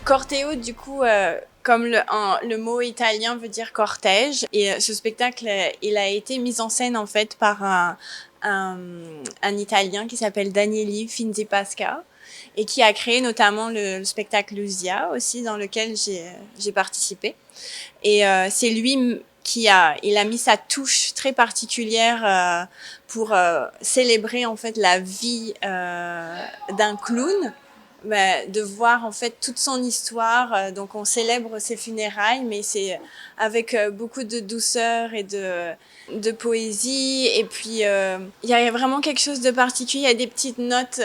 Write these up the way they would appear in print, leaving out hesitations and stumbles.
Corteo, du coup, comme le mot italien veut dire cortège, et ce spectacle, il a été mis en scène en fait par un Italien qui s'appelle Daniele Finzi-Pasca et qui a créé notamment le spectacle Lucia aussi, dans lequel j'ai participé. Et c'est lui il a mis sa touche très particulière pour célébrer en fait la vie d'un clown. De voir en fait toute son histoire. Donc on célèbre ses funérailles, mais c'est avec beaucoup de douceur et de poésie. Et puis il y a vraiment quelque chose de particulier. Il y a des petites notes,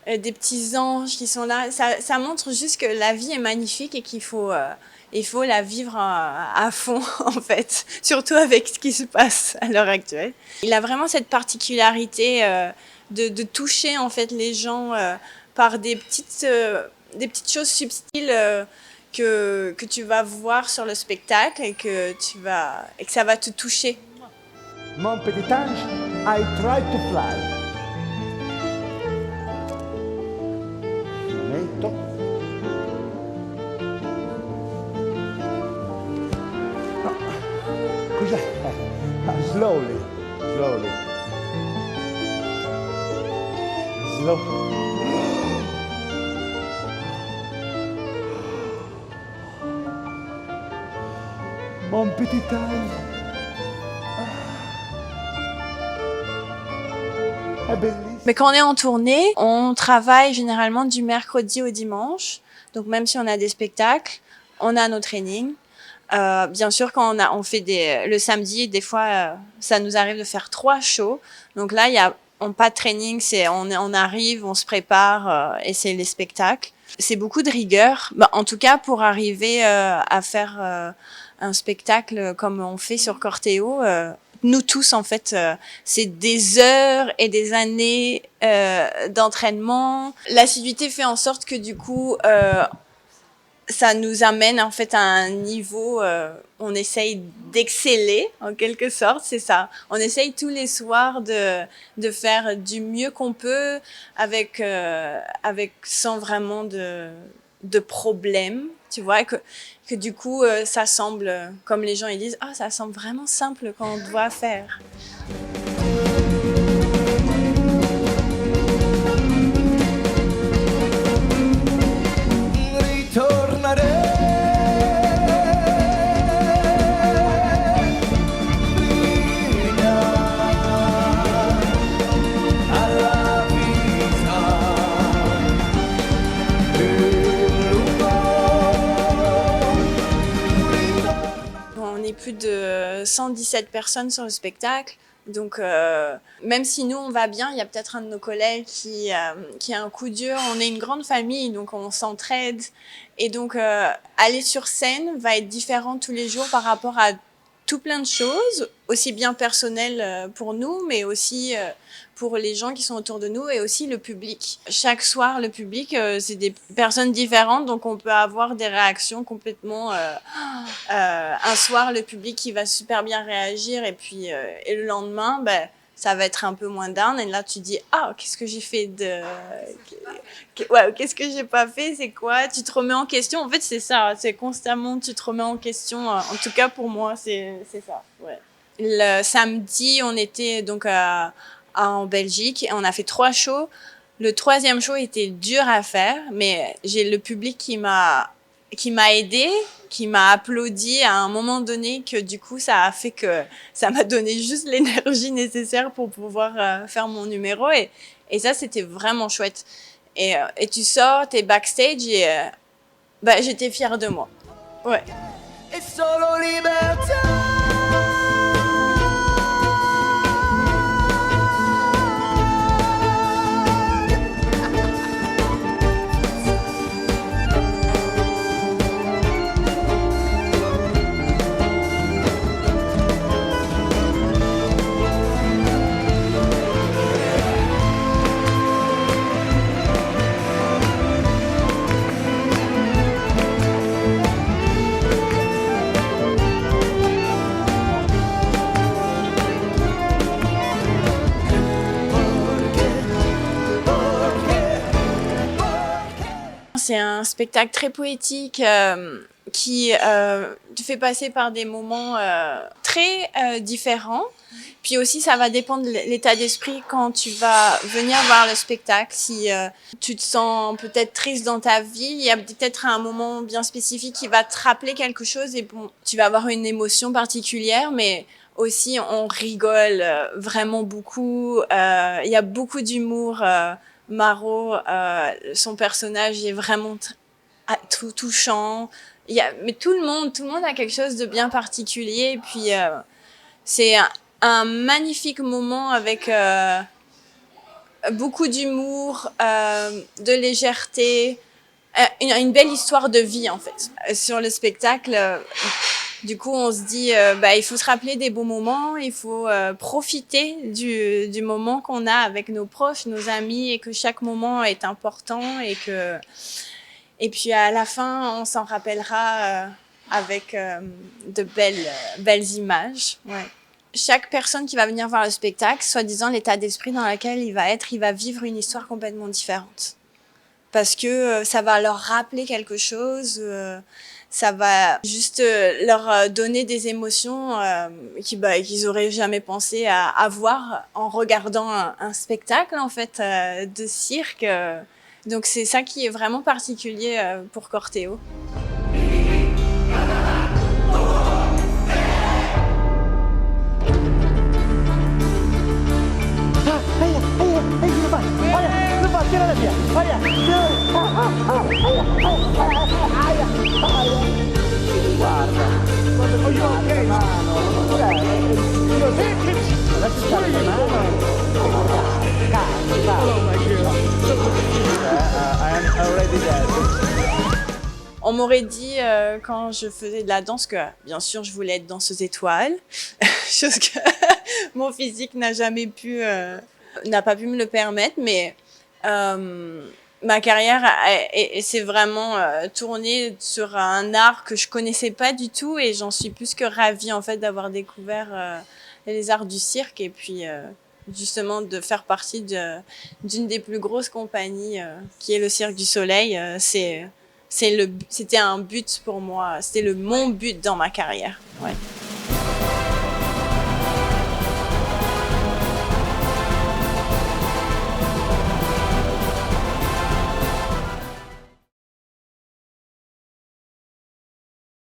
des petits anges qui sont là. Ça montre juste que la vie est magnifique et qu'il faut la vivre à fond, en fait, surtout avec ce qui se passe à l'heure actuelle. Il a vraiment cette particularité de toucher en fait les gens par des petites choses subtiles que tu vas voir sur le spectacle et que ça va te toucher. Mon petit ange, I try to fly. Metto. No. Cos'è? Slowly. Mon petit ange. È bellissimo. Mais quand on est en tournée, on travaille généralement du mercredi au dimanche. Donc même si on a des spectacles, on a nos trainings. Bien sûr, quand on fait le samedi, des fois, ça nous arrive de faire 3 shows. Donc là, pas de training, on arrive, on se prépare et c'est les spectacles. C'est beaucoup de rigueur. En tout cas, pour arriver à faire un spectacle comme on fait sur Corteo, nous tous, en fait, c'est des heures et des années d'entraînement. L'assiduité fait en sorte que du coup, ça nous amène en fait à un niveau, on essaye d'exceller en quelque sorte, c'est ça. On essaye tous les soirs de faire du mieux qu'on peut avec sans vraiment de problème, tu vois, que du coup ça semble, comme les gens ils disent, ça semble vraiment simple quand on doit faire. Plus de 117 personnes sur le spectacle. Donc, même si nous, on va bien, il y a peut-être un de nos collègues qui a un coup dur. On est une grande famille, donc on s'entraide. Et donc, aller sur scène va être différent tous les jours par rapport à tout plein de choses, aussi bien personnelles pour nous, mais aussi pour les gens qui sont autour de nous et aussi le public. Chaque soir, le public, c'est des personnes différentes, donc on peut avoir des réactions complètement... un soir, le public qui va super bien réagir et puis et le lendemain, ça va être un peu moins down. Et là, tu dis, qu'est-ce que j'ai fait qu'est-ce que j'ai pas fait, c'est quoi? Tu te remets en question. En fait, c'est ça, c'est constamment, tu te remets en question. En tout cas, pour moi, c'est ça, ouais. Le samedi, on était donc en Belgique et on a fait 3 shows. Le 3e show était dur à faire, mais j'ai le public qui m'a aidé, qui m'a applaudi à un moment donné, que du coup ça a fait que ça m'a donné juste l'énergie nécessaire pour pouvoir faire mon numéro et ça c'était vraiment chouette et tu sors, t'es backstage et j'étais fière de moi, ouais. E solo libertà. c'est un spectacle très poétique qui te fait passer par des moments très différents. Puis aussi, ça va dépendre de l'état d'esprit quand tu vas venir voir le spectacle. Si tu te sens peut-être triste dans ta vie, il y a peut-être un moment bien spécifique qui va te rappeler quelque chose et bon, tu vas avoir une émotion particulière, mais aussi on rigole vraiment beaucoup. Il y a beaucoup d'humour. Maro, son personnage est vraiment touchant. Mais tout le monde a quelque chose de bien particulier. Et puis c'est un magnifique moment avec beaucoup d'humour, de légèreté, une belle histoire de vie en fait. Sur le spectacle, du coup, on se dit, il faut se rappeler des beaux moments, il faut profiter du moment qu'on a avec nos proches, nos amis, et que chaque moment est important et puis à la fin, on s'en rappellera avec de belles images. Ouais. Chaque personne qui va venir voir le spectacle, soi-disant l'état d'esprit dans lequel il va vivre une histoire complètement différente. Parce que ça va leur rappeler quelque chose, ça va juste leur donner des émotions qu'ils auraient jamais pensé à avoir en regardant un spectacle en fait de cirque. Donc c'est ça qui est vraiment particulier pour Cortéo. On m'aurait dit quand je faisais de la danse que bien sûr je voulais être danseuse étoile, chose que mon physique n'a pas pu me le permettre, mais ma carrière s'est vraiment tournée sur un art que je connaissais pas du tout et j'en suis plus que ravie en fait d'avoir découvert les arts du cirque et puis justement de faire partie d'une des plus grosses compagnies qui est le Cirque du Soleil. C'était un but pour moi, c'était mon but dans ma carrière. Ouais.